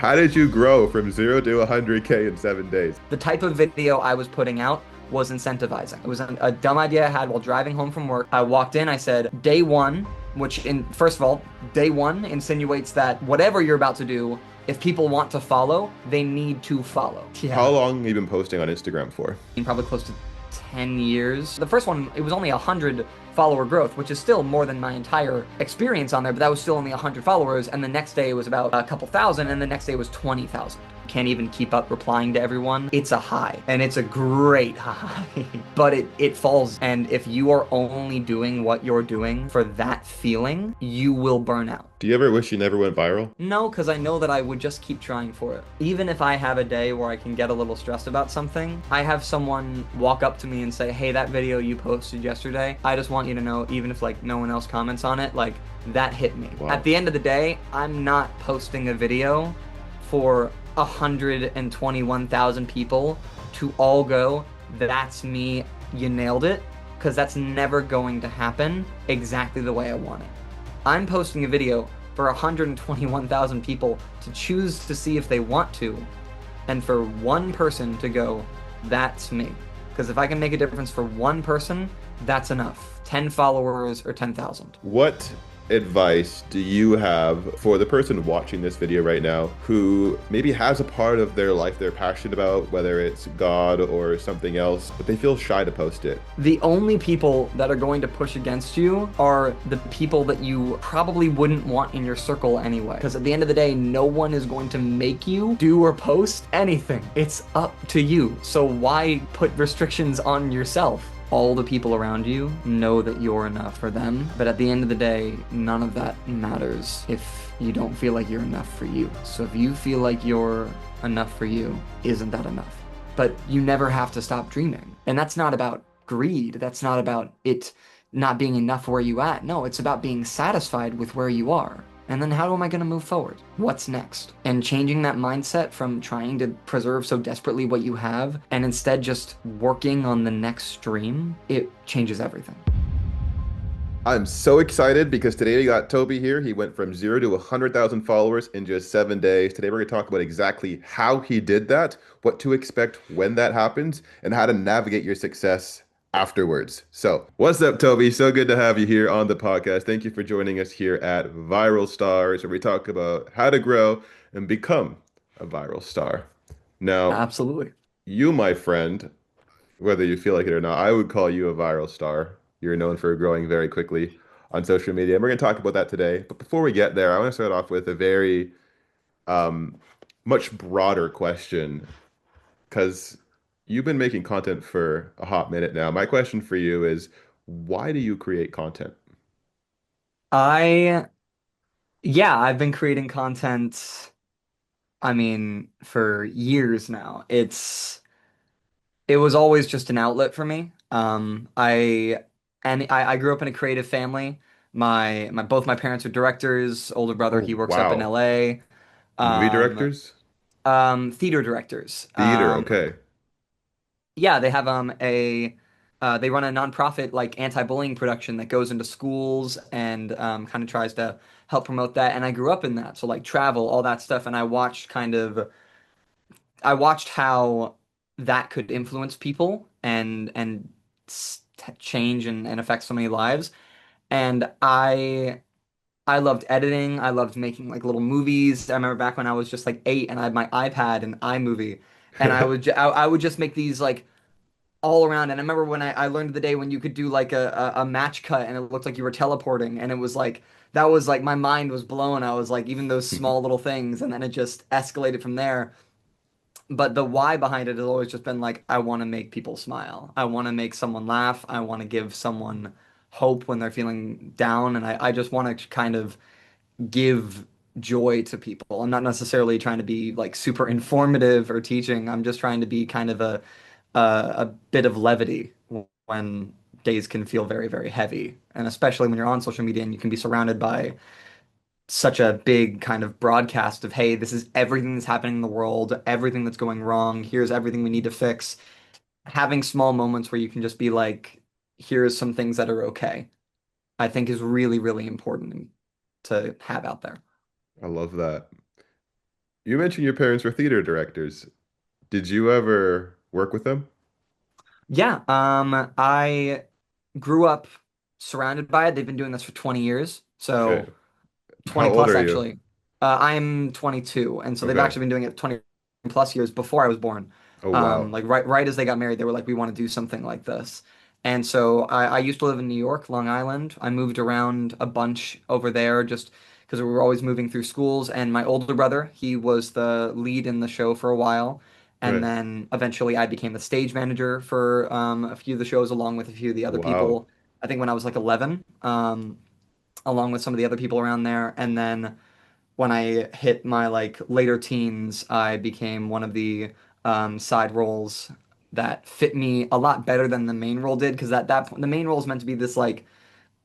How did you grow from 0 to 100K in 7 days? The type of video I was putting out was incentivizing. It was a dumb idea I had while driving home from work. I walked in, I said, day one, which in first of all, day one insinuates that whatever you're about to do, if people want to follow, they need to follow. How Yeah. long have you been posting on Instagram for? Probably close to 10 years. The first one, it was only 100 follower growth, which is still more than my entire experience on there, but that was still only 100 followers. And the next day it was about a couple thousand, and the next day was 20,000. Can't even keep up replying to everyone. It's a high, and it's a great high, but it falls. And if you are only doing what you're doing for that feeling, you will burn out. Do you ever wish you never went viral? No, because I know that I would just keep trying for it. Even if I have a day where I can get a little stressed about something, I have someone walk up to me and say, hey, that video you posted yesterday, I just want you to know, even if like no one else comments on it, like that hit me. Wow. At the end of the day, I'm not posting a video for 121,000 people to all go, that's me, you nailed it, because that's never going to happen exactly the way I want it. I'm posting a video for 121,000 people to choose to see if they want to, and for one person to go, that's me. Because if I can make a difference for one person, that's enough. 10 followers or 10,000. What advice do you have for the person watching this video right now who maybe has a part of their life they're passionate about, whether it's God or something else, but they feel shy to post it? The only people that are going to push against you are the people that you probably wouldn't want in your circle anyway. Because at the end of the day, no one is going to make you do or post anything. It's up to you. So why put restrictions on yourself? All the people around you know that you're enough for them, but at the end of the day, none of that matters if you don't feel like you're enough for you. So if you feel like you're enough for you, isn't that enough? But you never have to stop dreaming. And that's not about greed. That's not about it not being enough where you at. No, it's about being satisfied with where you are. And then how am I going to move forward? What's next? And changing that mindset from trying to preserve so desperately what you have and instead just working on the next dream, it changes everything. I'm so excited because today we got Toby here. He went from 0 to 100,000 followers in just 7 days. Today we're going to talk about exactly how he did that, what to expect when that happens, and how to navigate your success afterwards. So, what's up, Toby? So good to have you here on the podcast. Thank you for joining us here at Viral Stars, where we talk about how to grow and become a viral star. Now, Absolutely. you, my friend, whether you feel like it or not, I would call you a viral star. You're known for growing very quickly on social media, and we're going to talk about that today. But before we get there, I want to start off with a very um, much broader question because you've been making content for a hot minute now. My question for you is, why do you create content? I, yeah, I've been creating content, I mean, for years now. It was always just an outlet for me. I grew up in a creative family. My both my parents are directors. Older brother, he Oh, works up in wow. LA. Movie Um, directors? Theater directors. Theater, okay. Yeah, they have they run a nonprofit like anti-bullying production that goes into schools and kind of tries to help promote that. And I grew up in that, so like travel, all that stuff, and I watched how that could influence people and change and affect so many lives. And I loved editing. I loved making like little movies. I remember back when I was just like 8 and I had my iPad and iMovie, and I would just make these like all around. And I remember when I learned the day when you could do like a match cut and it looked like you were teleporting, and it was like that was like my mind was blown. I was like even those small little things, and then it just escalated from there. But the why behind it has always just been like, I want to make people smile. I want to make someone laugh. I want to give someone hope when they're feeling down. And I just want to kind of give joy to people. I'm not necessarily trying to be like super informative or teaching. I'm just trying to be kind of a bit of levity when days can feel very, very heavy. And especially when you're on social media and you can be surrounded by such a big kind of broadcast of, hey, this is everything that's happening in the world, everything that's going wrong, here's everything we need to fix. Having small moments where you can just be like, here's some things that are okay, I think is really, really important to have out there. I love that. You mentioned your parents were theater directors. Did you ever work with them? Yeah, I grew up surrounded by it. They've been doing this for 20 years. Okay. So How 20 old plus are you? actually. I'm 22, and so they've Okay. actually been doing it 20 plus years before I was born. Oh, wow. Like right as they got married, they were like, we want to do something like this. And so I used to live in New York, Long Island. I moved around a bunch over there just because we were always moving through schools. And my older brother, he was the lead in the show for a while. And Right. then eventually I became the stage manager for a few of the shows along with a few of the other Wow. people. I think when I was like 11, along with some of the other people around there. And then when I hit my like later teens, I became one of the side roles that fit me a lot better than the main role did because at that point the main role is meant to be this like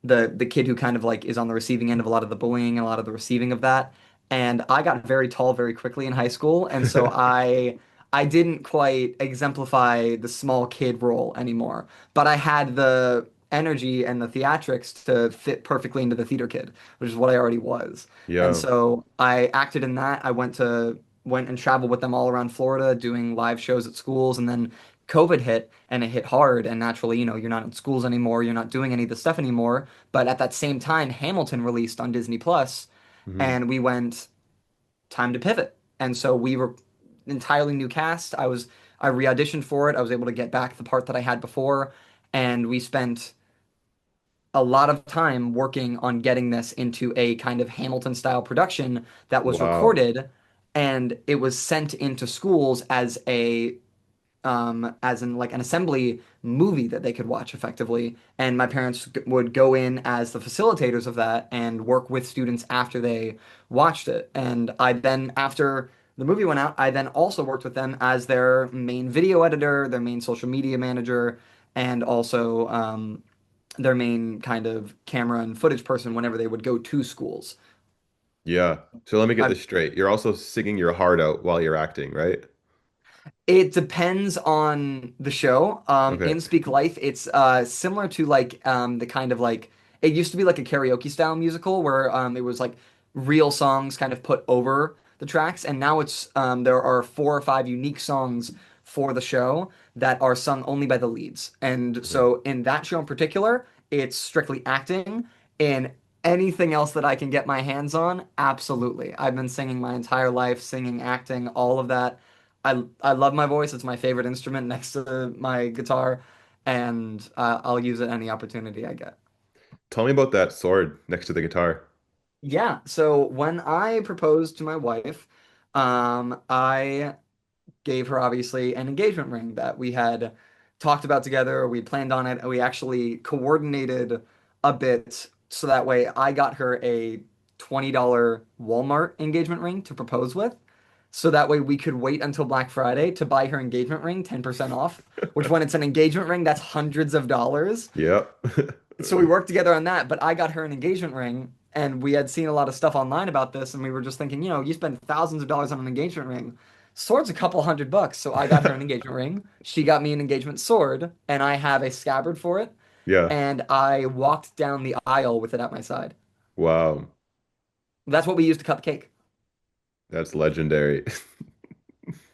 the kid who kind of like is on the receiving end of a lot of the bullying and a lot of the receiving of that. And I got very tall very quickly in high school, and so I didn't quite exemplify the small kid role anymore, but I had the energy and the theatrics to fit perfectly into the theater kid, which is what I already was. And Yeah. so I acted in that. I went and traveled with them all around Florida doing live shows at schools, and then COVID hit and it hit hard. And naturally, you're not in schools anymore. You're not doing any of this stuff anymore. But at that same time, Hamilton released on Disney Plus, Hmm. and we went time to pivot. And so we were entirely new cast. I re-auditioned for it. I was able to get back the part that I had before, and we spent a lot of time working on getting this into a kind of Hamilton style production that was Wow. recorded and it was sent into schools as in like an assembly movie that they could watch effectively. And my parents would go in as the facilitators of that and work with students after they watched it. And I then, after the movie went out, I then also worked with them as their main video editor, their main social media manager, and also their main kind of camera and footage person whenever they would go to schools. Yeah. So let me get I this straight. You're also singing your heart out while you're acting, right? It depends on the show. Okay. In Speak Life, it's similar to like the kind of like it used to be like a karaoke style musical where it was like real songs kind of put over the tracks, and now it's there are 4 or 5 unique songs for the show that are sung only by the leads. And Okay. so in that show in particular, it's strictly acting. In anything else that I can get my hands on, absolutely. I've been singing my entire life, singing, acting, all of that. I love my voice. It's my favorite instrument next to my guitar, and I'll use it any opportunity I get. Tell me about that sword next to the guitar. Yeah. So when I proposed to my wife, I gave her obviously an engagement ring that we had talked about together. We planned on it, and we actually coordinated a bit so that way I got her a $20 Walmart engagement ring to propose with. So that way we could wait until Black Friday to buy her engagement ring 10% off, which when it's an engagement ring, that's hundreds of dollars. Yep. So we worked together on that, but I got her an engagement ring and we had seen a lot of stuff online about this and we were just thinking, you spend thousands of dollars on an engagement ring. Sword's a couple $100. So I got her an engagement ring. She got me an engagement sword and I have a scabbard for it. Yeah. And I walked down the aisle with it at my side. Wow. That's what we used to cut the cake. That's legendary.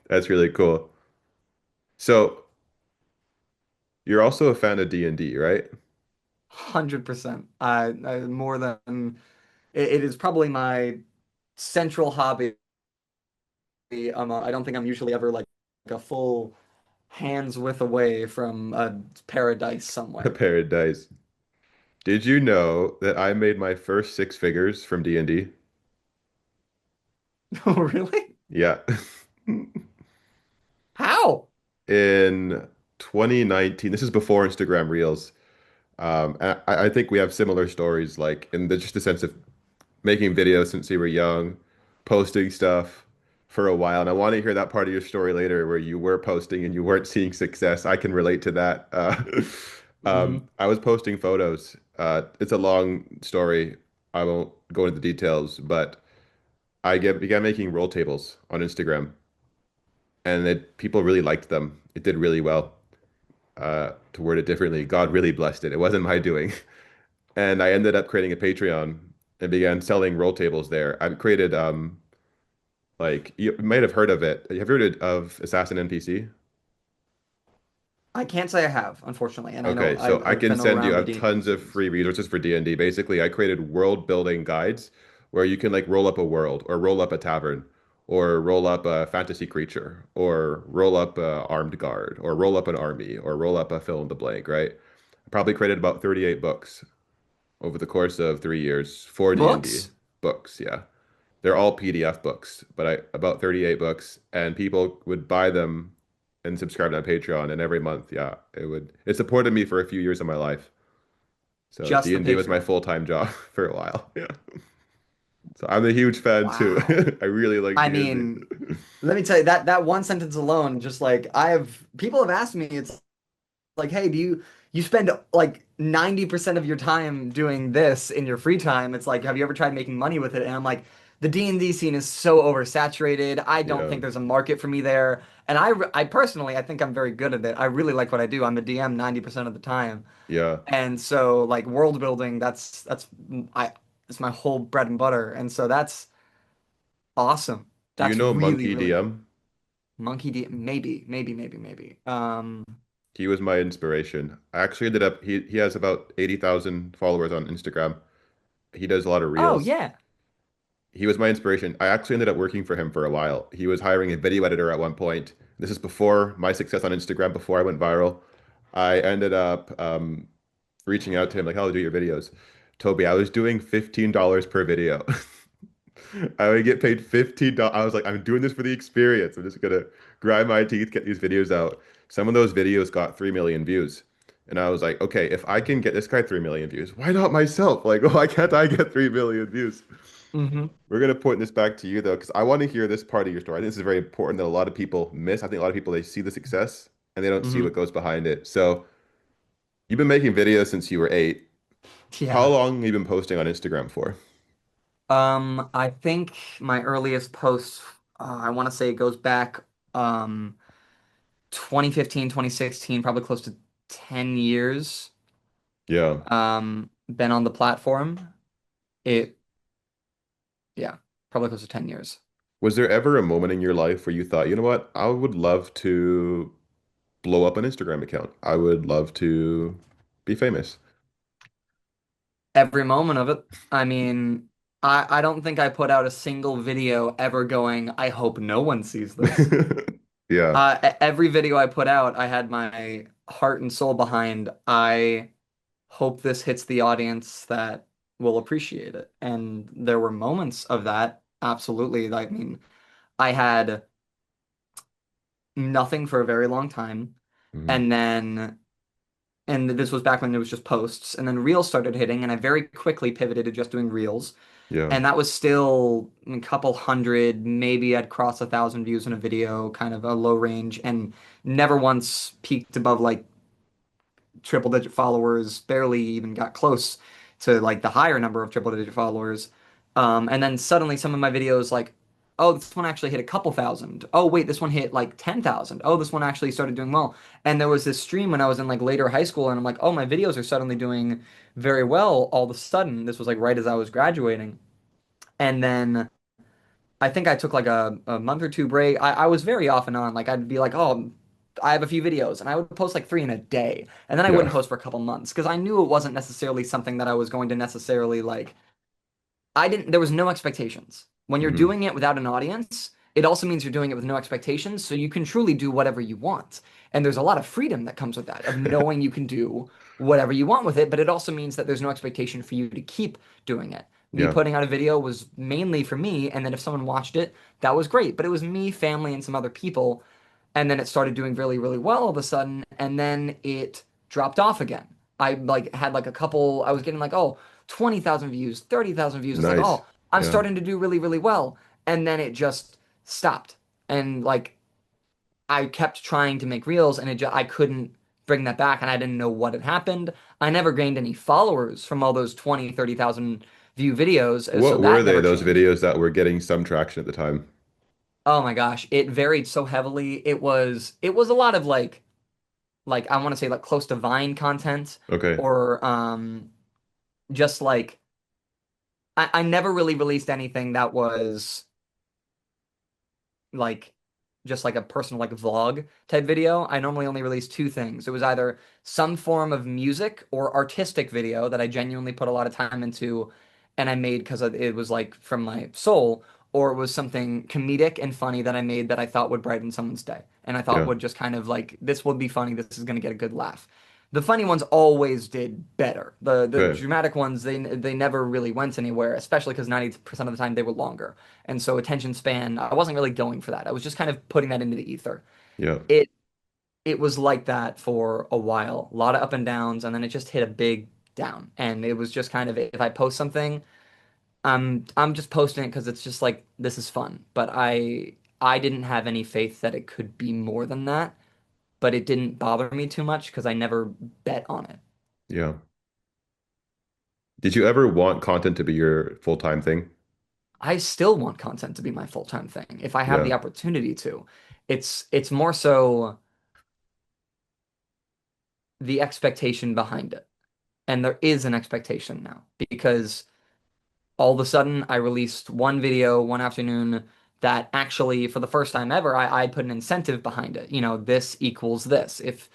That's really cool. So you're also a fan of D&D, right? 100%. I more than it is probably my central hobby. I don't think I'm usually ever like a full hands width away from a paradise somewhere. Paradise. Did you know that I made my first six figures from D&D? Oh, really? Yeah. How? In 2019, this is before Instagram Reels. And I think we have similar stories, like in just the sense of making videos since we were young, posting stuff for a while. And I want to hear that part of your story later where you were posting and you weren't seeing success. I can relate to that. Hmm. I was posting photos. It's a long story. I won't go into the details, but began making roll tables on Instagram, and people really liked them. It did really well. To word it differently, God really blessed it. It wasn't my doing. And I ended up creating a Patreon and began selling roll tables there. I've created Like you might have heard of it. Have you heard of Assassin NPC? I can't say I have, unfortunately, and I know Okay, so I I've can been send you. around I the have D&D tons of scenes. free resources for D&D. Basically, I created world building guides where you can like roll up a world, or roll up a tavern, or roll up a fantasy creature, or roll up a armed guard, or roll up an army, or roll up a fill in the blank. Right? I probably created about 38 books over the course of 3 years for D&D Books? books. Yeah, they're all PDF books, but I about 38 books, and people would buy them and subscribe on Patreon, and every month, yeah, it supported me for a few years of my life. So Just the D&D was my Patreon. full-time job for a while. Yeah. So I'm a huge fan too. Wow. I really like I D&D. mean, let me tell you that one sentence alone, just like I have people have asked me, it's like, hey, do you spend like 90% of your time doing this in your free time? It's like, have you ever tried making money with it? And I'm like, the D&D scene is so oversaturated. I don't Yeah. think there's a market for me there. And I personally, I think I'm very good at it. I really like what I do. I'm a DM 90% of the time. Yeah. And so like world building, I it's my whole bread and butter. And so that's awesome. Do you That's know really, Monkey really cool. DM? Monkey D, maybe. He was my inspiration. I actually ended up he has about 80,000 followers on Instagram. He does a lot of Oh reels. yeah. He was my inspiration. I actually ended up working for him for a while. He was hiring a video editor at one point. This is before my success on Instagram, before I went viral. I ended up reaching out to him like, "How do you do your videos?" Toby, I was doing $15 per video. I would get paid $15. I was like, I'm doing this for the experience. I'm just gonna grind my teeth, get these videos out. Some of those videos got 3 million views. And I was like, okay, if I can get this guy 3 million views, why not myself? Like, why can't I get 3 million views? Hmm. We're gonna point this back to you though, because I want to hear this part of your story. I think this is very important that a lot of people miss. I think a lot of people they see the success and they don't see what Hmm. goes behind it. So you've been making videos since you were 8. How Yeah. long have you been posting on Instagram for? I think my earliest post, I want to say it goes back, 2015, 2016, probably close to 10 years. Yeah. Been on the platform. It, yeah, probably close to 10 years. Was there ever a moment in your life where you thought, you know what, I would love to blow up an Instagram account. I would love to be famous. Every moment of it. I mean, I don't think I put out a single video ever going, I hope no one sees this. Yeah, Every video I put out, I had my heart and soul behind. I hope this hits the audience that will appreciate it. And there were moments of that, absolutely. I mean, I had nothing for a very long time. mhm, And then, and this was back when it was just posts. And then Reels started hitting, and I very quickly pivoted to just doing Reels. yeah, And that was still a couple hundred, maybe I'd cross 1,000 views in a video, kind of a low range, and never once peaked above like triple digit followers, barely even got close to like the higher number of triple digit followers. And then suddenly some of my videos like, oh, this one actually hit a couple thousand. Oh, wait, this one hit like 10,000. Oh, this one actually started doing well. And there was this stream when I was in like later high school, and I'm like, oh, my videos are suddenly doing very well all of a sudden. This was like right as I was graduating. And then I think I took like a month or two break. I was very off and on. Like I'd be like, oh, I have a few videos, and I would post like three in a day, and then I yeah, wouldn't post for a couple months because I knew it wasn't necessarily something that I was going to necessarily like. I didn't, there was no expectations. When you're hmm doing it without an audience, it also means you're doing it with no expectations, so you can truly do whatever you want. And there's a lot of freedom that comes with that, of knowing you can do whatever you want with it, but it also means that there's no expectation for you to keep doing it. Me yeah, putting out a video was mainly for me, and then if someone watched it, that was great. But it was me, family, and some other people, and then it started doing really, really well all of a sudden, and then it dropped off again. I like had like a couple, I was getting like, oh, 20,000 views, 30,000 views. It's like, nice. oh, I'm Yeah. starting to do really, really well. And then it just stopped. And like I kept trying to make reels, and I couldn't bring that back, and I didn't know what had happened. I never gained any followers from all those 20, 30,000 view videos, so What were that they, never those changed. videos that were getting some traction at the time? Oh my gosh, it varied so heavily. It was a lot of like I want to say like close to Vine content, Okay. or just like I never really released anything that was like just like a personal like vlog type video, I normally only release two things. It was either some form of music or artistic video that I genuinely put a lot of time into and I made because it was like from my soul, or it was something comedic and funny that I made that I thought would brighten someone's day. And I thought Yeah. would just kind of like, this will be funny, this is going to get a good laugh. The funny ones always did better. The Right. dramatic ones, they never really went anywhere, especially because 90% of the time they were longer. And so attention span, I wasn't really going for that. I was just kind of putting that into the ether. Yeah. It it was like that for a while, a lot of up and downs, and then it just hit a big down. And it was just kind of if I post something, I'm just posting it because it's just like this is fun. But I didn't have any faith that it could be more than that. But it didn't bother me too much because I never bet on it. Yeah. Did you ever want content to be your full-time thing? I still want content to be my full-time thing if I have Yeah. the opportunity to. It's more so the expectation behind it. And there is an expectation now because all of a sudden I released one video one afternoon that actually, for the first time ever, I put an incentive behind it. You know, this equals this. If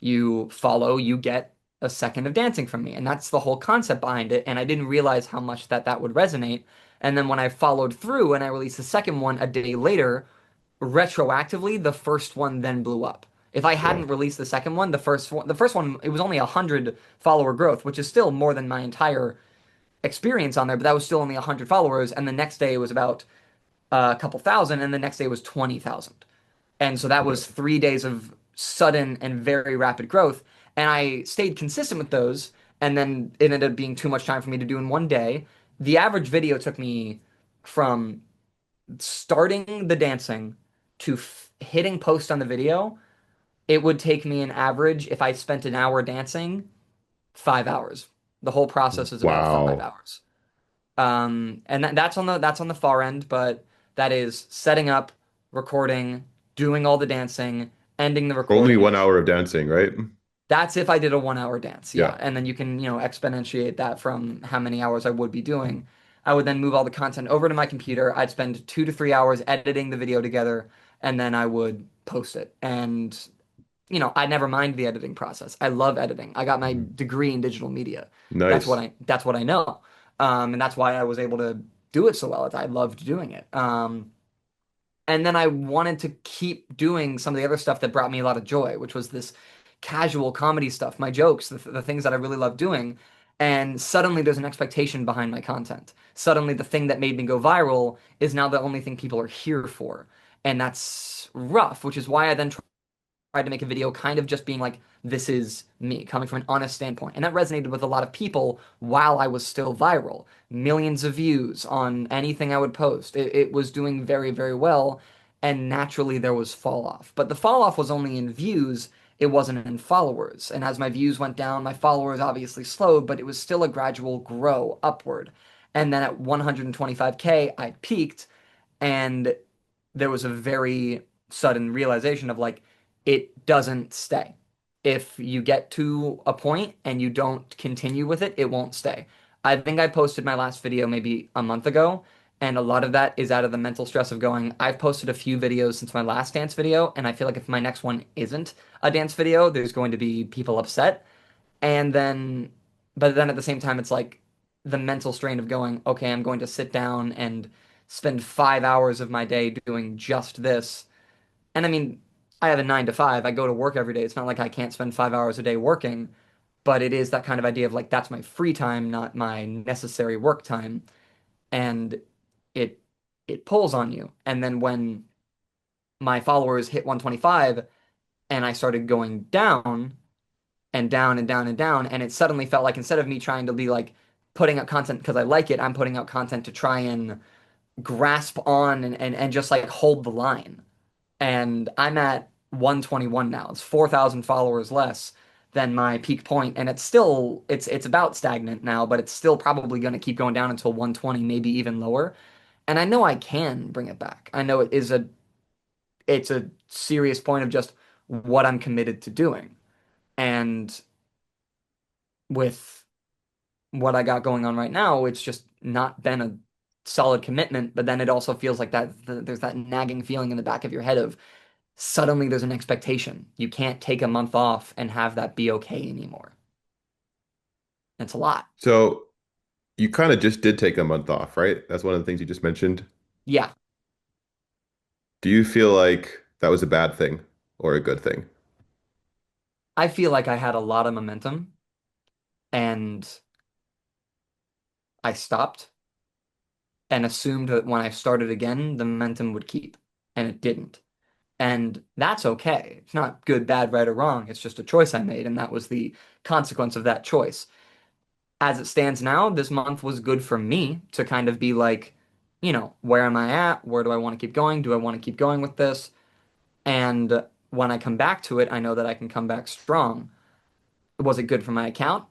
you follow, you get a second of dancing from me. And that's the whole concept behind it. And I didn't realize how much that would resonate. And then when I followed through and I released the second one a day later, retroactively, the first one then blew up. If I Yeah. hadn't released the first one, it was only 100 follower growth, which is still more than my entire experience on there, but that was still only 100 followers. And the next day it was about a couple thousand, and the next day was 20,000. And so that Yeah. was 3 days of sudden and very rapid growth. And I stayed consistent with those. And then it ended up being too much time for me to do in one day. The average video took me from starting the dancing to hitting post on the video. It would take me an average, if I spent an hour dancing, 5 hours. The whole process is about five Wow. hours. And that's on the far end, but that is setting up, recording, doing all the dancing, ending the Only recording. 1 hour of dancing, right? That's if I did a 1 hour dance, Yeah. yeah. And then you can, exponentiate that from how many hours I would be doing. I would then move all the content over to my computer. I'd spend 2 to 3 hours editing the video together, and then I would post it. And I never mind the editing process. I love editing. I got my Mhm. degree in digital media. Nice. That's what I know. And that's why I was able to do it so well. I loved doing it. And then I wanted to keep doing some of the other stuff that brought me a lot of joy, which was this casual comedy stuff, my jokes, the things that I really love doing. And suddenly there's an expectation behind my content. Suddenly the thing that made me go viral is now the only thing people are here for. And that's rough, which is why I then tried to make a video kind of just being like, this is me, coming from an honest standpoint. And that resonated with a lot of people while I was still viral. Millions of views on anything I would post. It was doing very, very well. And naturally, there was fall off. But the fall off was only in views, it wasn't in followers. And as my views went down, my followers obviously slowed, but it was still a gradual grow upward. And then at 125K, I peaked. And there was a very sudden realization of like, it doesn't stay. If you get to a point and you don't continue with it, it won't stay. I think I posted my last video maybe a month ago, and a lot of that is out of the mental stress of going, I've posted a few videos since my last dance video, and I feel like if my next one isn't a dance video, there's going to be people upset. And then, but then at the same time, it's like the mental strain of going, okay, I'm going to sit down and spend 5 hours of my day doing just this. And I mean, I have a 9 to 5. I go to work every day. It's not like I can't spend 5 hours a day working, but it is that kind of idea of like, that's my free time, not my necessary work time. And it, it pulls on you. And then when my followers hit 125 and I started going down, and down and down and down. And it suddenly felt like instead of me trying to be like putting out content because I like it, I'm putting out content to try and grasp on and just like hold the line. And I'm at 121 now. It's 4,000 followers less than my peak point, and it's about stagnant now, but it's still probably going to keep going down until 120, maybe even lower. And I know I can bring it back. I know it's a serious point of just what I'm committed to doing. And with what I got going on right now, it's just not been a solid commitment, but then it also feels like there's that nagging feeling in the back of your head of suddenly there's an expectation. You can't take a month off and have that be okay anymore. It's a lot. So you kind of just did take a month off, right? That's one of the things you just mentioned. Yeah, Do you feel like that was a bad thing or a good thing? I feel like I had a lot of momentum and I stopped and assumed that when I started again, the momentum would keep, and it didn't. And that's okay. It's not good, bad, right, or wrong. It's just a choice I made, and that was the consequence of that choice. As it stands now, this month was good for me to kind of be like, where am I at? Where do I want to keep going? Do I want to keep going with this? And when I come back to it, I know that I can come back strong. Was it good for my account?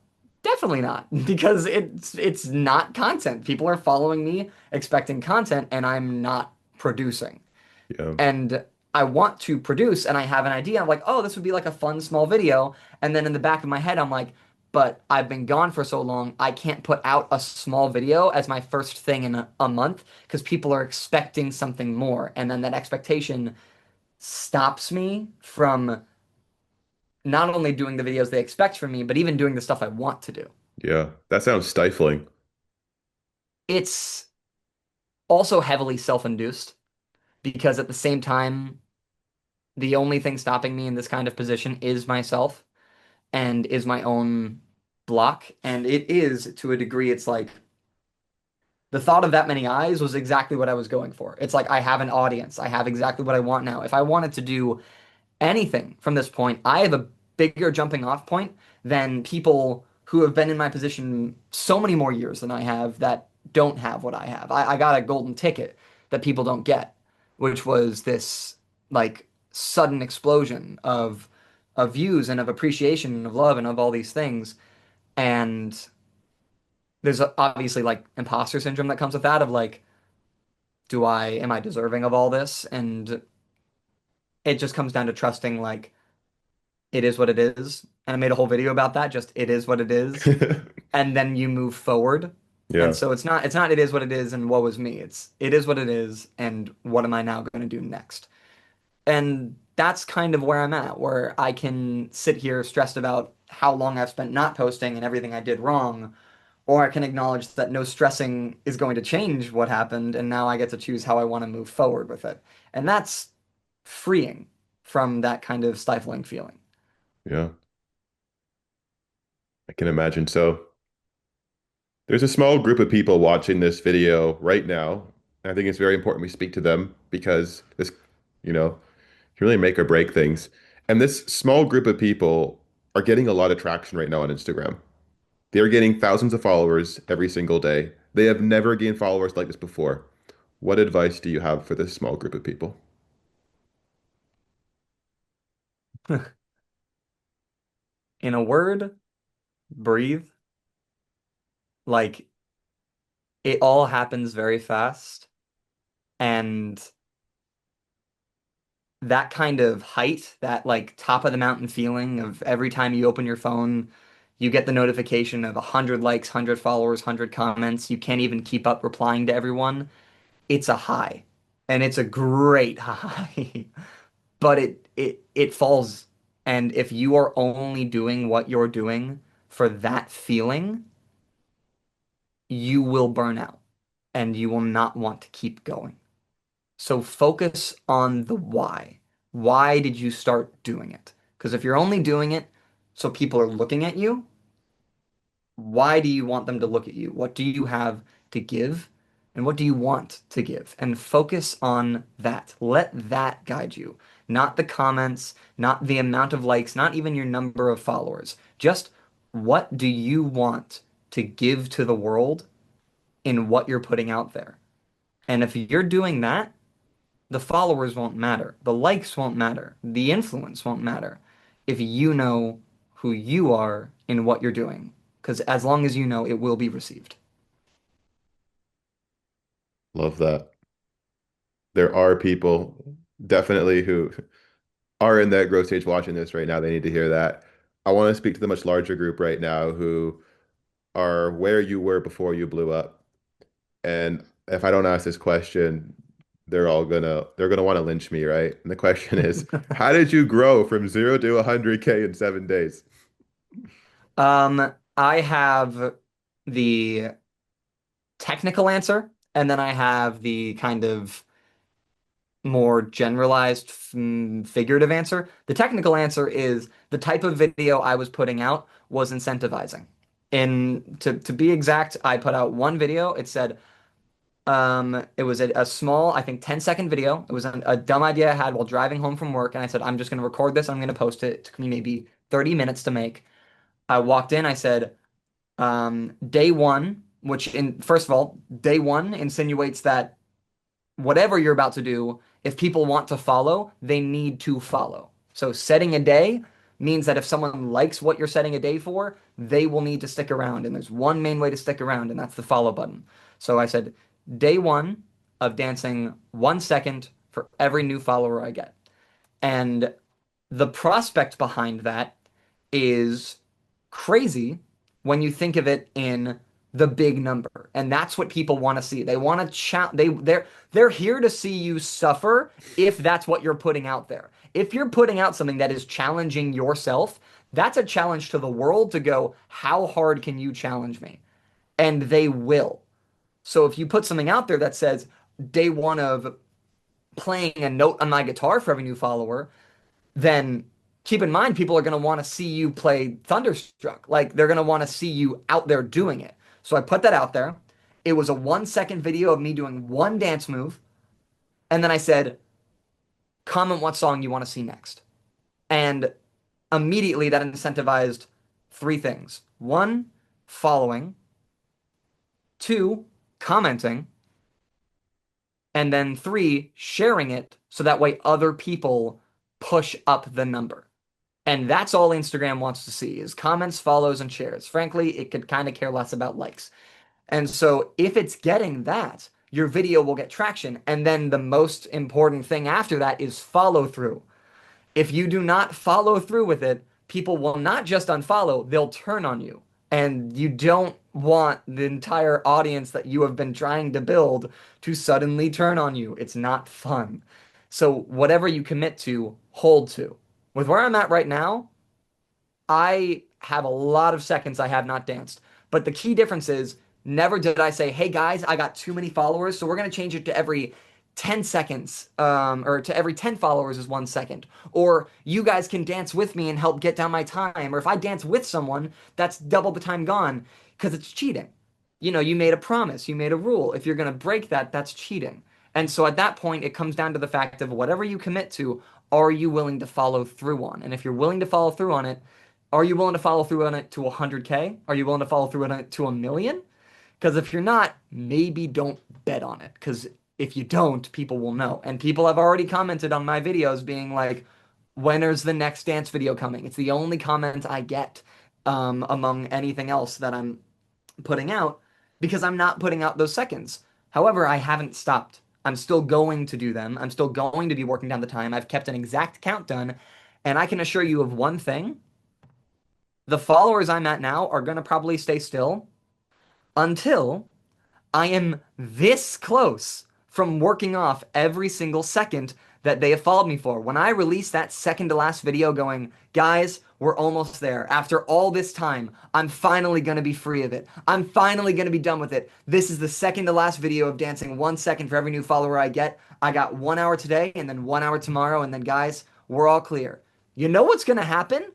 Definitely not, because it's not content. People are following me expecting content, and I'm not producing. Yeah. And I want to produce, and I have an idea. I'm like, oh, this would be like a fun small video. And then in the back of my head, I'm like, but I've been gone for so long, I can't put out a small video as my first thing in a month because people are expecting something more. And then that expectation stops me from not only doing the videos they expect from me, but even doing the stuff I want to do. Yeah. That sounds stifling. It's also heavily self-induced because at the same time, the only thing stopping me in this kind of position is myself and is my own block. And it is, to a degree, it's like the thought of that many eyes was exactly what I was going for. It's like I have an audience. I have exactly what I want now. If I wanted to do anything from this point, I have a bigger jumping off point than people who have been in my position so many more years than I have that don't have what I have. I got a golden ticket that people don't get, which was this like sudden explosion of views and of appreciation and of love and of all these things. And there's obviously like imposter syndrome that comes with that of like, am I deserving of all this? And it just comes down to trusting like it is what it is. And I made a whole video about that, just it is what it is. And then you move forward. And Yeah. so it's not it is what it is and woe is me. It's it is what it is and what am I now going to do next? And that's kind of where I'm at, where I can sit here stressed about how long I've spent not posting and everything I did wrong, or I can acknowledge that no stressing is going to change what happened, and now I get to choose how I want to move forward with it. And that's freeing from that kind of stifling feeling. Yeah. I can imagine. So there's a small group of people watching this video right now. I think it's very important we speak to them because this, you know, can really make or break things. And this small group of people are getting a lot of traction right now on Instagram. They're getting thousands of followers every single day. They have never gained followers like this before. What advice do you have for this small group of people? In a word, breathe. Like it all happens very fast. And that kind of height, that like top of the mountain feeling of every time you open your phone, you get the notification of 100 likes, 100 followers, 100 comments. You can't even keep up replying to everyone. It's a high. And it's a great high. But it falls. And if you are only doing what you're doing for that feeling, you will burn out and you will not want to keep going. So focus on the why. Why did you start doing it? Because if you're only doing it so people are looking at you, why do you want them to look at you? What do you have to give? And what do you want to give? And focus on that. Let that guide you. Not the comments, not the amount of likes, not even your number of followers. Just what do you want to give to the world in what you're putting out there? And if you're doing that, the followers won't matter. The likes won't matter. The influence won't matter if you know who you are in what you're doing. Because as long as you know, it will be received. Love that. There are people definitely who are in that growth stage watching this right now. They need to hear that. I want to speak to the much larger group right now who are where you were before you blew up. And if I don't ask this question, they're gonna want to lynch me, right? And the question is, how did you grow from 0 to 100K in 7 days? I have the technical answer, and then I have the kind of more generalized, figurative answer. The technical answer is the type of video I was putting out was incentivizing. To be exact, I put out one video. It said, it was a small, I think 10-second video. It was a dumb idea I had while driving home from work, and I said, I'm just going to record this. I'm going to post it. It took me maybe 30 minutes to make. I walked in. I said, day one, which in first of all, day one insinuates that whatever you're about to do, if people want to follow, they need to follow. So setting a day means that if someone likes what you're setting a day for, they will need to stick around. And there's one main way to stick around, and that's the follow button. So I said, day one of dancing 1 second for every new follower I get. And the prospect behind that is crazy when you think of it in the big number. And that's what people want to see. They want to they're here to see you suffer if that's what you're putting out there. If you're putting out something that is challenging yourself, that's a challenge to the world to go, how hard can you challenge me? And they will. So if you put something out there that says day one of playing a note on my guitar for every new follower, then keep in mind people are going to want to see you play Thunderstruck. Like they're going to want to see you out there doing it. So I put that out there. It was a 1 second video of me doing one dance move. And then I said, comment what song you want to see next. And immediately that incentivized three things. One, following. Two, commenting. And then three, sharing it so that way other people push up the number. And that's all Instagram wants to see is comments, follows, and shares. Frankly, it could kind of care less about likes. And so if it's getting that, your video will get traction. And then the most important thing after that is follow through. If you do not follow through with it, people will not just unfollow, they'll turn on you. And you don't want the entire audience that you have been trying to build to suddenly turn on you. It's not fun. So, whatever you commit to, hold to. With where I'm at right now, I have a lot of seconds I have not danced. But the key difference is never did I say, hey guys, I got too many followers, so we're going to change it to every 10 seconds, or to every 10 followers is 1 second. Or you guys can dance with me and help get down my time. Or if I dance with someone, that's double the time gone because it's cheating. You know, you made a promise, you made a rule. If you're going to break that, that's cheating. And so at that point, it comes down to the fact of whatever you commit to, are you willing to follow through on? And if you're willing to follow through on it, are you willing to follow through on it to 100K? Are you willing to follow through on it to 1 million? Because if you're not, maybe don't bet on it. Because if you don't, people will know. And people have already commented on my videos being like, when is the next dance video coming? It's the only comment I get among anything else that I'm putting out because I'm not putting out those seconds. However, I haven't stopped. I'm still going to do them. I'm still going to be working down the time. I've kept an exact count done. And I can assure you of one thing, the followers I'm at now are going to probably stay still until I am this close from working off every single second that they have followed me for. When I release that second to last video going, guys, we're almost there. After all this time, I'm finally going to be free of it. I'm finally going to be done with it. This is the second to last video of dancing 1 second for every new follower I get. I got 1 hour today and then 1 hour tomorrow. And then, guys, we're all clear. You know what's going to happen?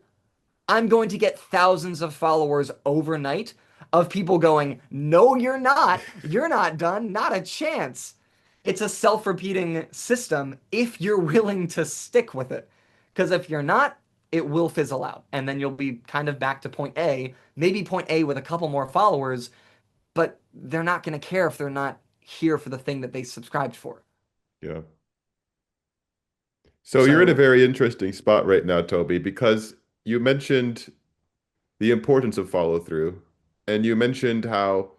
I'm going to get thousands of followers overnight of people going, no, you're not. You're not done. Not a chance. It's a self-repeating system if you're willing to stick with it. Because if you're not, it will fizzle out. And then you'll be kind of back to point A, maybe point A with a couple more followers, but they're not going to care if they're not here for the thing that they subscribed for. Yeah. So you're in a So, very interesting spot right now, Toby, because you mentioned the importance of follow through, and you mentioned how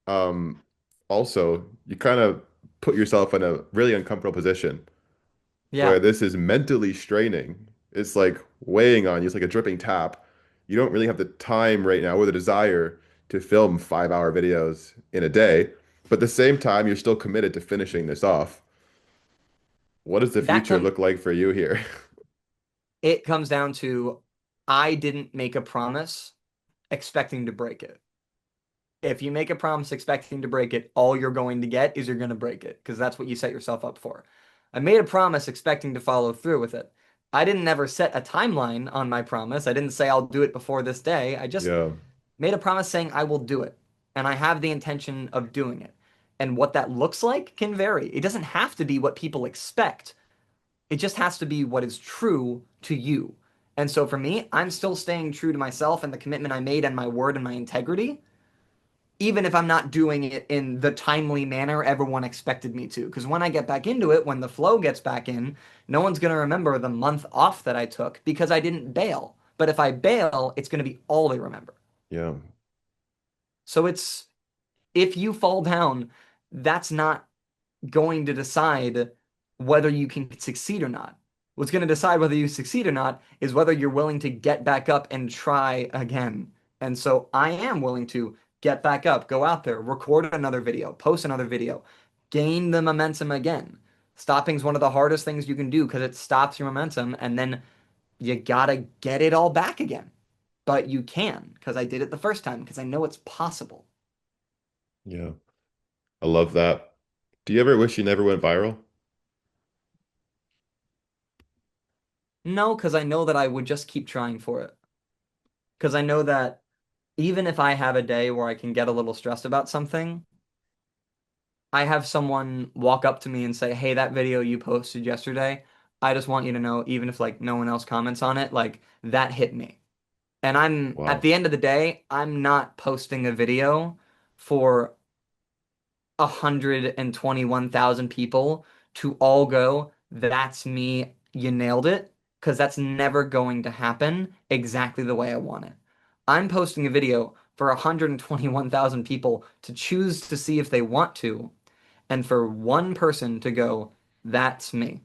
um, also you kind of put yourself in a really uncomfortable position where yeah. this is mentally straining. It's like weighing on you. It's like a dripping tap. You don't really have the time right now or the desire to film 5 hour videos in a day. But at the same time, you're still committed to finishing this off. What does the That future come look like for you here? it comes down to I didn't make a promise expecting to break it. If you make a promise expecting to break it, all you're going to get is you're going to break it because that's what you set yourself up for. I made a promise expecting to follow through with it. I didn't ever set a timeline on my promise. I didn't say I'll do it before this day. I just Yeah, made a promise saying I will do it. And I have the intention of doing it. And what that looks like can vary. It doesn't have to be what people expect. It just has to be what is true to you. And so for me, I'm still staying true to myself and the commitment I made and my word and my integrity even if I'm not doing it in the timely manner everyone expected me to. Because when I get back into it, when the flow gets back in, no one's going to remember the month off that I took because I didn't bail. But if I bail, it's going to be all they remember. yeah, So it's if you fall down, that's not going to decide whether you can succeed or not. What's going to decide whether you succeed or not is whether you're willing to get back up and try again. And so I am willing to get back up, go out there, record another video, post another video, gain the momentum again. Stopping is one of the hardest things you can do because it stops your momentum and then you gotta get it all back again. But you can because I did it the first time because I know it's possible. yeah. I love that. Do you ever wish you never went viral? No, because I know that I would just keep trying for it. Because I know that even if I have a day where I can get a little stressed about something, I have someone walk up to me and say, "Hey, that video you posted yesterday, I just want you to know, even if like no one else comments on it, like that hit me." And I'm at Wow. the end of the day, I'm not posting a video for 121,000 people to all go, "That's me, you nailed it," because that's never going to happen exactly the way I want it. I'm posting a video for 121,000 people to choose to see if they want to, and for one person to go, "That's me."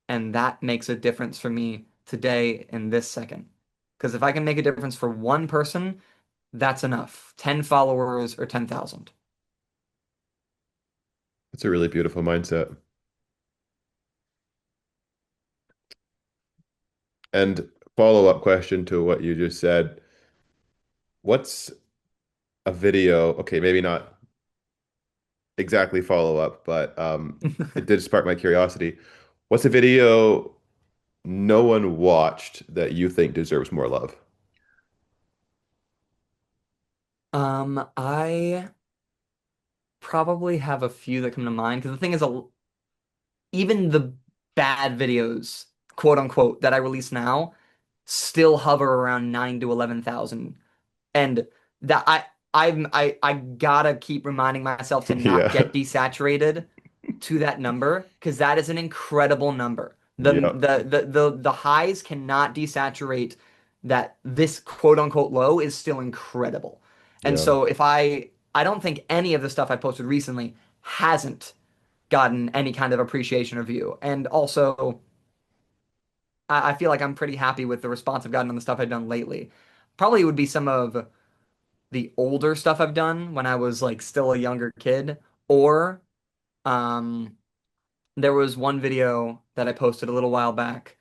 And that makes a difference for me today in this second. Because if I can make a difference for one person, that's enough. 10 followers or 10,000. It's a really beautiful mindset. And follow-up question to what you just said. What's a video? Okay, maybe not exactly follow-up, but it did spark my curiosity. What's a video no one watched that you think deserves more love? I probably have a few that come to mind because the thing is, even the bad videos, quote unquote, that I release now still hover around 9 to 11,000, and that I gotta keep reminding myself to not Yeah. get desaturated to that number because that is an incredible number. Yeah. The highs cannot desaturate that this quote unquote low is still incredible. And Yeah. so if I don't think any of the stuff I posted recently hasn't gotten any kind of appreciation or view. And also I feel like I'm pretty happy with the response I've gotten on the stuff I've done lately. Probably would be some of the older stuff I've done when I was like still a younger kid, or um there was one video that I posted a little while back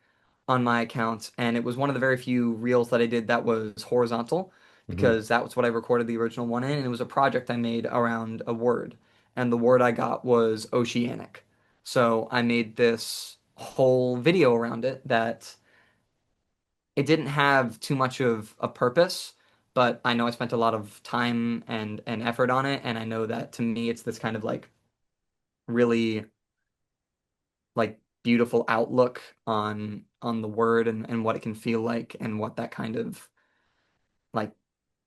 on my account, and it was one of the very few reels that I did that was horizontal Hmm. because that was what I recorded the original one in, and it was a project I made around a word, and the word I got was oceanic. So I made this whole video around it that it didn't have too much of a purpose, but I know I spent a lot of time and effort on it, and I know that to me it's this kind of like really like beautiful outlook on the word and what it can feel like and what that kind of like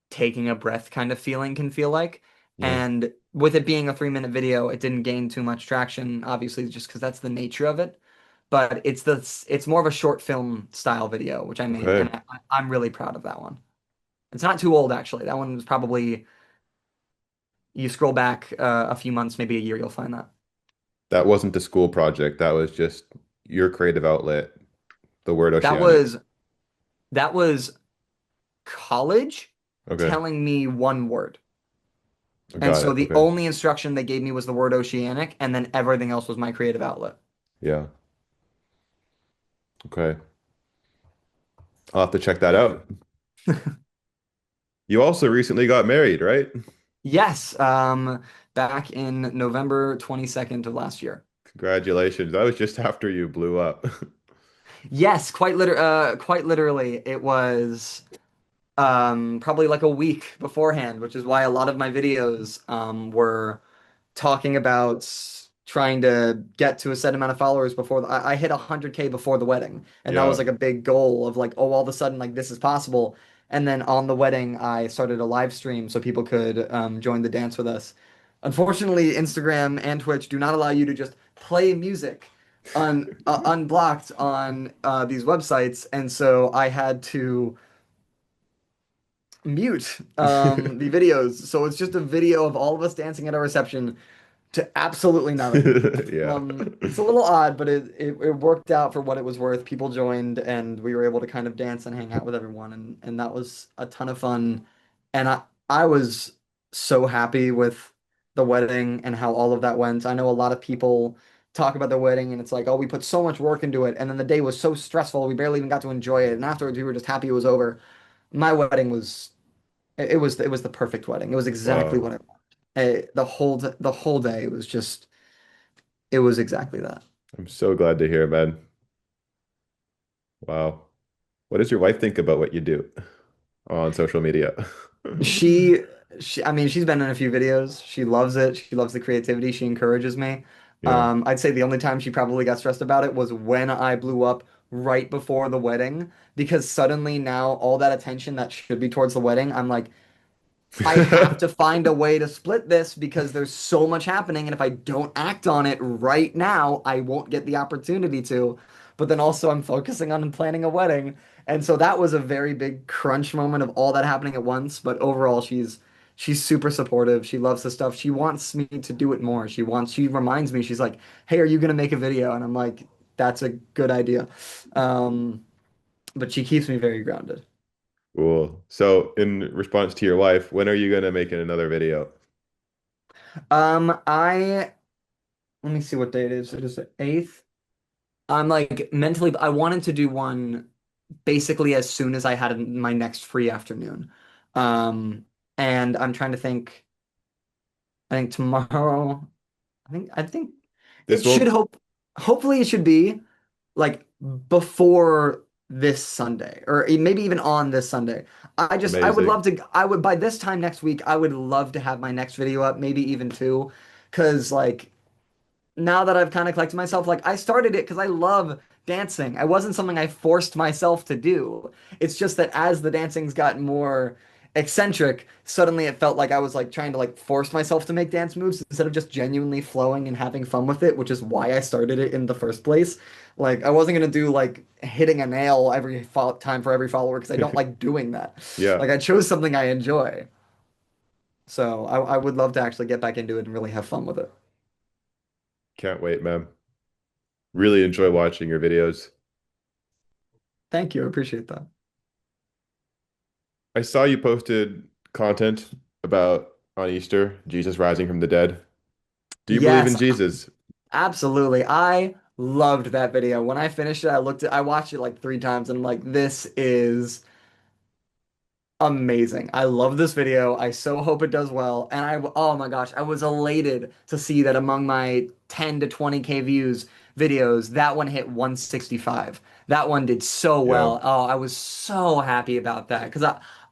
taking a breath kind of feeling can feel like. Yeah. And with it being a 3 minute video, it didn't gain too much traction, obviously, just because that's the nature of it. But it's more of a short film style video, which I made, and Okay. I'm really proud of that one. It's not too old actually. That one was probably you scroll back a few months, maybe a year, you'll find that. That wasn't the school project. That was just your creative outlet, the word That oceanic. was that was college Okay. telling me one word. And Got so it. the Okay. only instruction they gave me was the word oceanic, and then everything else was my creative outlet. Yeah. Okay. I'll have to check that out. You also recently got married, right? Yes, back in November 22nd of last year. Congratulations. That was just after you blew up. Yes, quite literally, it was probably like a week beforehand, which is why a lot of my videos were talking about trying to get to a set amount of followers before I hit 100K before the wedding, and that was Yeah. like a big goal of like, oh, all of a sudden like this is possible. And then on the wedding, I started a live stream so people could join the dance with us. Unfortunately, Instagram and Twitch do not allow you to just play music unblocked on these websites, and so I had to mute the videos. So it's just a video of all of us dancing at a reception to absolutely nothing. Yeah. It's a little odd, but it worked out for what it was worth. People joined, and we were able to kind of dance and hang out with everyone, and that was a ton of fun. And I was so happy with the wedding and how all of that went. I know a lot of people talk about the wedding, and it's like, oh, we put so much work into it, and then the day was so stressful, we barely even got to enjoy it. And afterwards, we were just happy it was over. My wedding was it was the perfect wedding. It was exactly Wow. what I wanted. The whole day was just it was exactly that. I'm so glad to hear, man. Wow. What does your wife think about what you do on social media? She I mean, she's been in a few videos. She loves it. She loves the creativity. She encourages me. Yeah. I'd say the only time she probably got stressed about it was when I blew up right before the wedding because suddenly now all that attention that should be towards the wedding, I'm like, I have to find a way to split this because there's so much happening, and if I don't act on it right now, I won't get the opportunity to. But then also, I'm focusing on planning a wedding, and so that was a very big crunch moment of all that happening at once. But overall, she's super supportive. She loves the stuff. She wants me to do it more. She reminds me. She's like, "Hey, are you gonna make a video?" And I'm like, "That's a good idea." Um, but she keeps me very grounded. Cool. So, in response to your wife, when are you gonna make another video? I let me see what day it is. It is the 8th. I'm like mentally, I wanted to do one basically as soon as I had my next free afternoon. Um, and I'm trying to think, I think tomorrow, I think This it should won't. hopefully it should be like before this Sunday or maybe even on this Sunday. I would Amazing. love to, I would by this time next week, I would love to have my next video up, maybe even two, because like now that I've kind of collected myself, like I started it because I love dancing. It wasn't something I forced myself to do. It's just that as the dancing's gotten more eccentric, suddenly it felt like I was like trying to like force myself to make dance moves instead of just genuinely flowing and having fun with it, which is why I started it in the first place. Like I wasn't gonna do like hitting a nail every time for every follower because I don't like doing that. Yeah. Like I chose something I enjoy. So I would love to actually get back into it and really have fun with it. Can't wait, man. Really enjoy watching your videos. Thank you. I appreciate that. I saw you posted content about on Easter, Jesus rising from the dead. Do you believe in Yes, Jesus? absolutely. I loved that video. When I finished it, I watched it like three times and I'm like, this is amazing. I love this video. I so hope it does well. And oh my gosh, I was elated to see that among my 10 to 20K views videos, that one hit 165. That one did so Yeah. well. Oh, I was so happy about that because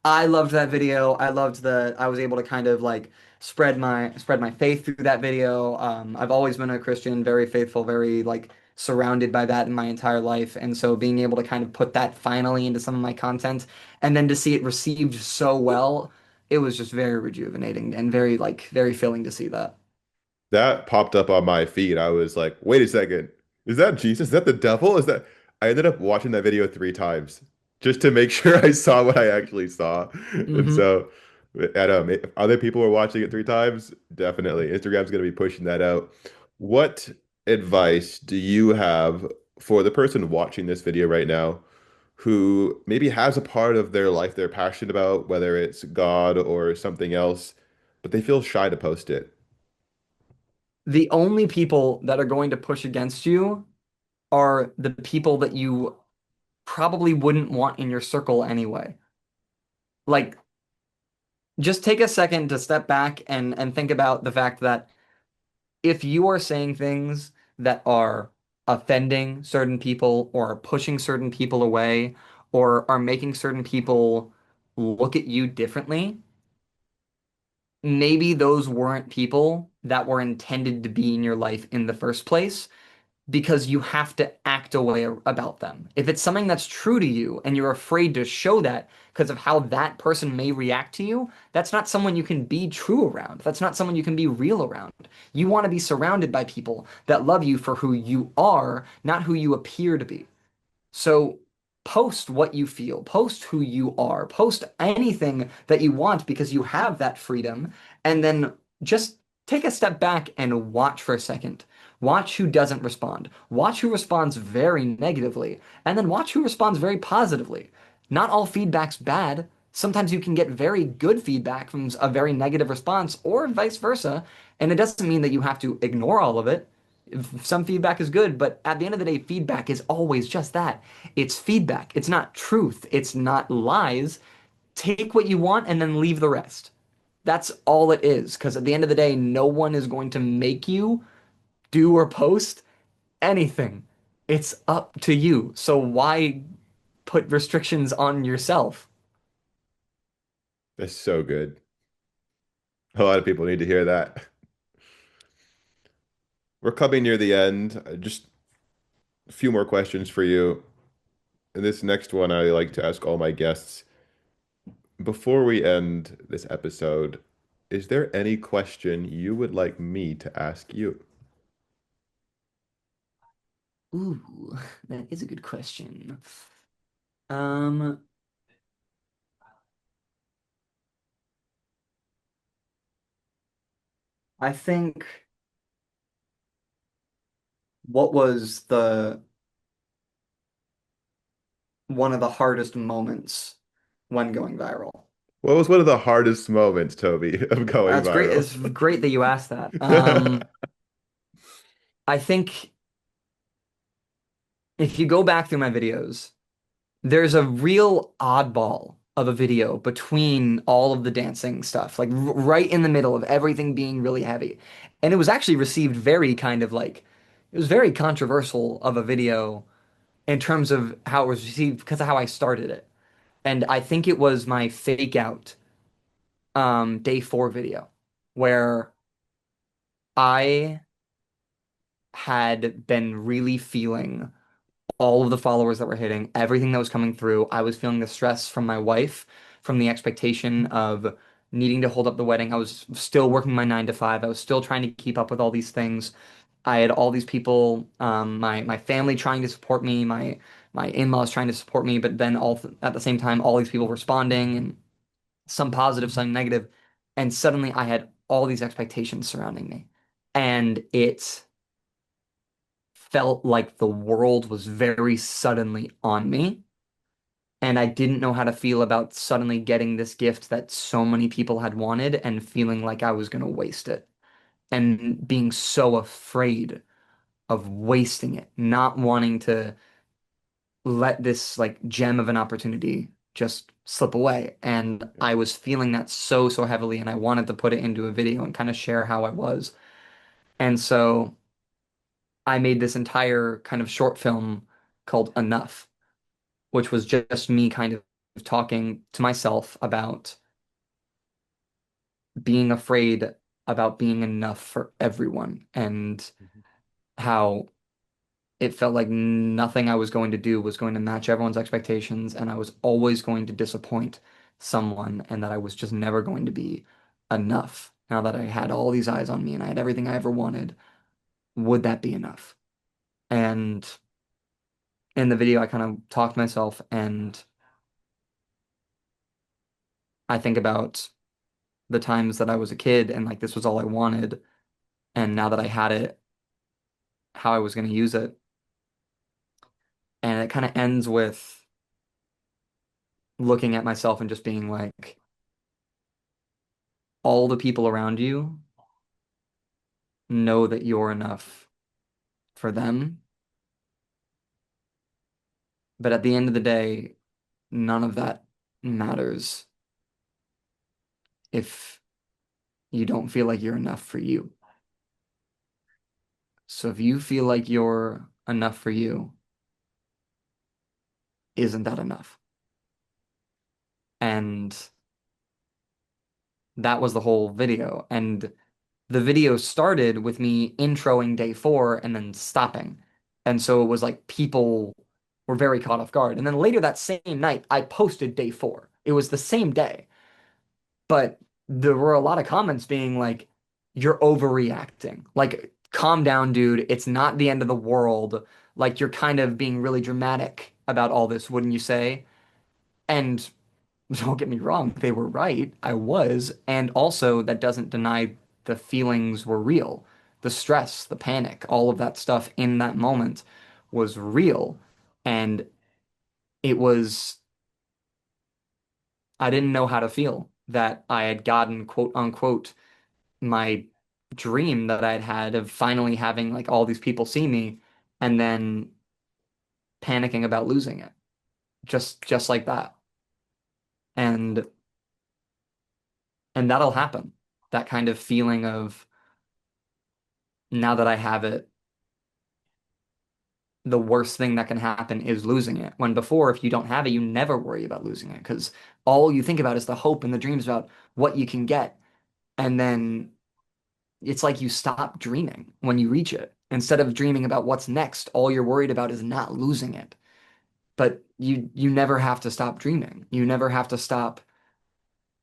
I loved that video. I loved I was able to kind of like spread my faith through that video. I've always been a Christian, very faithful, very like surrounded by that in my entire life. And so being able to kind of put that finally into some of my content and then to see it received so well, it was just very rejuvenating and very like very filling to see that. That popped up on my feed. I was like, wait a second. Is that Jesus? Is that the devil? Is that I ended up watching that video three times just to make sure I saw what I actually saw. And Hmm. so, Adam, if other people are watching it three times, definitely. Instagram's going to be pushing that out. What advice do you have for the person watching this video right now who maybe has a part of their life they're passionate about, whether it's God or something else, but they feel shy to post it. The only people that are going to push against you are the people that you probably wouldn't want in your circle anyway. Like, just take a second to step back and think about the fact that if you are saying things that are offending certain people or are pushing certain people away or are making certain people look at you differently, maybe those weren't people that were intended to be in your life in the first place because you have to act a way about them. If it's something that's true to you and you're afraid to show that because of how that person may react to you, that's not someone you can be true around. That's not someone you can be real around. You want to be surrounded by people that love you for who you are, not who you appear to be. So post what you feel, post who you are, post anything that you want because you have that freedom, and then just take a step back and watch for a second. Watch who doesn't respond. Watch who responds very negatively, and then watch who responds very positively. Not all feedback's bad. Sometimes you can get very good feedback from a very negative response, or vice versa, and it doesn't mean that you have to ignore all of it. Some feedback is good, but at the end of the day, feedback is always just that. It's feedback. It's not truth. It's not lies. Take what you want and then leave the rest. That's all it is. Because at the end of the day, no one is going to make you do or post anything. It's up to you. So why put restrictions on yourself? That's so good. A lot of people need to hear that. We're coming near the end. Just a few more questions for you. And this next one I like to ask all my guests. Before we end this episode, is there any question you would like me to ask you? Ooh, that is a good question. Um, I think what was the one of the hardest moments when going viral? What was one of the hardest moments, Toby, of going That's great. viral? It's great that you asked that. I think if you go back through my videos, there's a real oddball of a video between all of the dancing stuff, like right in the middle of everything being really heavy. And it was actually received very kind of like, it was very controversial of a video in terms of how it was received because of how I started it. And I think it was my fake out day 4 video where I had been really feeling all of the followers that were hitting, everything that was coming through. I was feeling the stress from my wife, from the expectation of needing to hold up the wedding. I was still working my 9 to 5. I was still trying to keep up with all these things. I had all these people, my family trying to support me, my in-laws trying to support me, but then all at the same time, all these people responding and some positive, some negative, and suddenly I had all these expectations surrounding me, and it felt like the world was very suddenly on me. And I didn't know how to feel about suddenly getting this gift that so many people had wanted and feeling like I was going to waste it and being so afraid of wasting it, not wanting to let this like gem of an opportunity just slip away. And I was feeling that so, so heavily, and I wanted to put it into a video and kind of share how I was. And so I made this entire kind of short film called Enough, which was just me kind of talking to myself about being afraid about being enough for everyone and how it felt like nothing I was going to do was going to match everyone's expectations, and I was always going to disappoint someone, and that I was just never going to be enough. Now that I had all these eyes on me and I had everything I ever wanted, would that be enough? And in the video, I kind of talked to myself and I think about the times that I was a kid and like this was all I wanted. And now that I had it, how I was going to use it. And it kind of ends with looking at myself and just being like, all the people around you know that you're enough for them. But at the end of the day, none of that matters if you don't feel like you're enough for you. So if you feel like you're enough for you, isn't that enough? And that was the whole video. And the video started with me introing day four and then stopping. And so it was like people were very caught off guard. And then later that same night, I posted day four. It was the same day, but there were a lot of comments being like, you're overreacting. Like, calm down, dude. It's not the end of the world. Like, you're kind of being really dramatic about all this, wouldn't you say? And don't get me wrong, they were right. I was. And also, that doesn't deny the feelings were real. The stress, the panic, all of that stuff in that moment was real. And it was, I didn't know how to feel that I had gotten quote unquote my dream that I'd had of finally having like all these people see me and then panicking about losing it. Just like that. And and that'll happen. That kind of feeling of now that I have it, the worst thing that can happen is losing it. When before, if you don't have it, you never worry about losing it because all you think about is the hope and the dreams about what you can get. And then it's like you stop dreaming when you reach it. Instead of dreaming about what's next, all you're worried about is not losing it. But you never have to stop dreaming. You never have to stop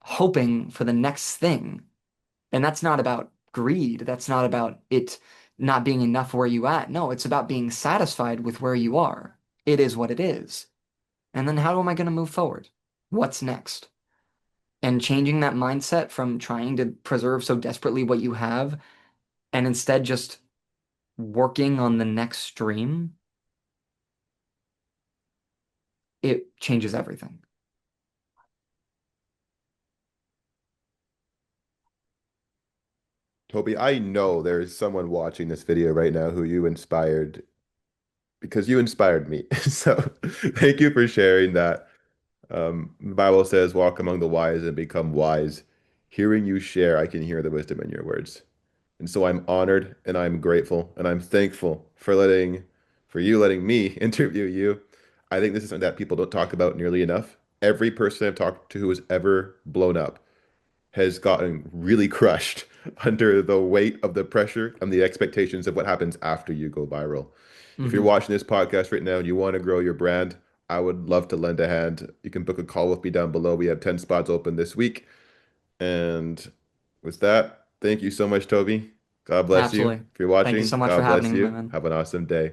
hoping for the next thing. And that's not about greed. That's not about it not being enough where you at. No, it's about being satisfied with where you are. It is what it is. And then how am I going to move forward? What's next? And changing that mindset from trying to preserve so desperately what you have and instead just working on the next stream, it changes everything. Toby, I know there's someone watching this video right now who you inspired because you inspired me. So thank you for sharing that. The Bible says, walk among the wise and become wise. Hearing you share, I can hear the wisdom in your words. And so I'm honored and I'm grateful and I'm thankful for you letting me interview you. I think this is something that people don't talk about nearly enough. Every person I've talked to who has ever blown up has gotten really crushed under the weight of the pressure and the expectations of what happens after you go viral. If you're Hmm. watching this podcast right now and you want to grow your brand, I would love to lend a hand. You can book a call with me down below. We have 10 spots open this week. And with that, thank you so much, Toby. God bless you. Absolutely. If you're Thank you watching, so much for God having bless me, my you. man. Have an awesome day.